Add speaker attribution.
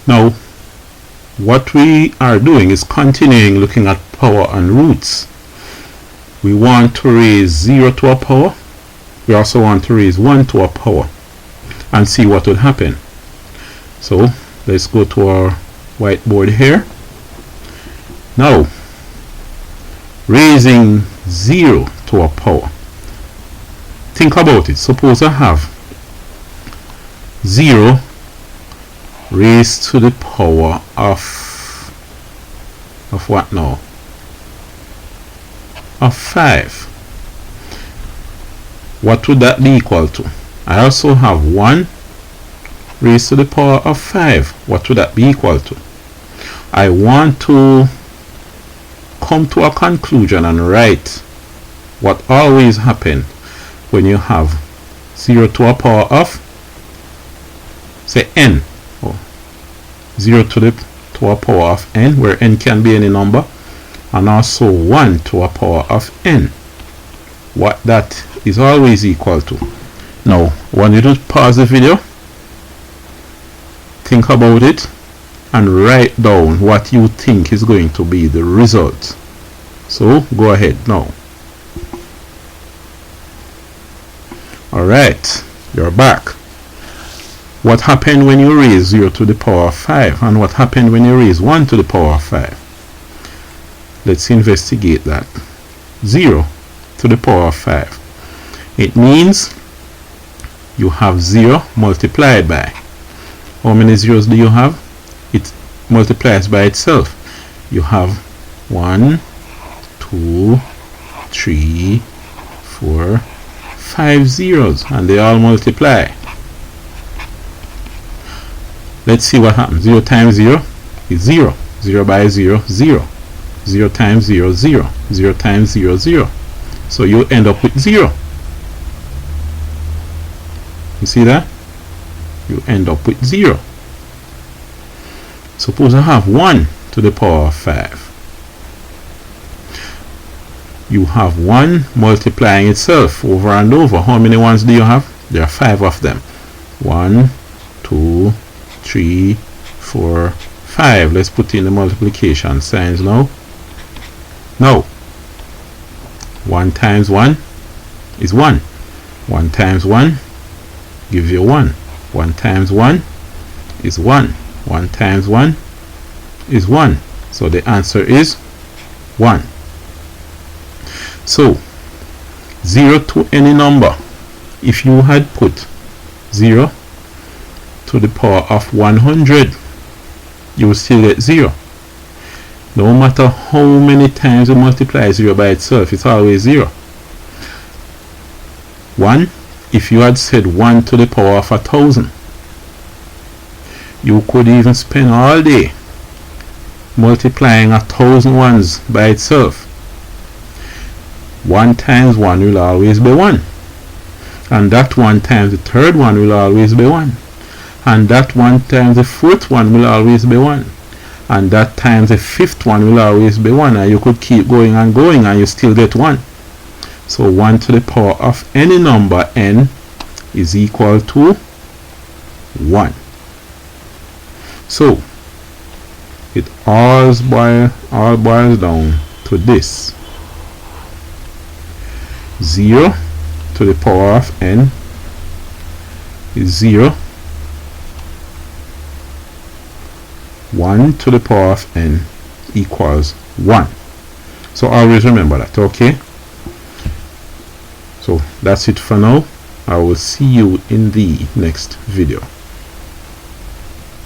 Speaker 1: Now what we are doing is continuing looking at power and roots. We want to raise 0 to a power. We also want to raise 1 to a power and see what would happen. So let's go to our whiteboard here. Now raising 0 to a power. Think about it. Suppose I have 0 raised to the power of what now? Of 5. What would that be equal to? I also have 1 raised to the power of 5. What would that be equal to? I want to come to a conclusion and write what always happens when you have 0 to a power of, say, n. 0 to a power of n, where n can be any number, and also 1 to a power of n. What that is always equal to. Now, I want you to pause the video, think about it, and write down what you think is going to be the result. So, go ahead now. Alright, you're back. What happened when you raise 0 to the power of 5, and what happened when you raise 1 to the power of 5? Let's investigate that. 0 to the power of 5. It means you have 0 multiplied by. How many zeros do you have? It multiplies by itself. You have 1, 2, 3, 4, 5 zeros, and they all multiply. Let's see what happens. 0 times 0 is 0. 0 by 0, 0. 0 times 0, 0. 0 times 0, 0. So you end up with 0. You see that? You end up with 0. Suppose I have 1 to the power of 5. You have 1 multiplying itself over and over. How many ones do you have? There are 5 of them. 1, 2, 3, 4, 5. Let's put in the multiplication signs now. Now, 1 times 1 is 1. 1 times 1 gives you 1. 1 times 1 is 1. 1 times 1 is 1. So the answer is 1. So 0 to any number, if you had put 0 to the power of 100, you will still get 0. No matter how many times you multiply 0 by itself, it's always 0. 1, if you had said 1 to the power of 1,000, you could even spend all day multiplying 1,000 ones by itself. 1 times 1 will always be 1, and that 1 times the third one will always be 1, and that 1 times the fourth one will always be 1, and that times the fifth one will always be 1, and you could keep going and going and you still get 1. So 1 to the power of any number n is equal to 1. So it all boils down to this. 0 to the power of n is 0. 1 to the power of n equals 1. So always remember that, okay? So that's it for now. I will see you in the next video.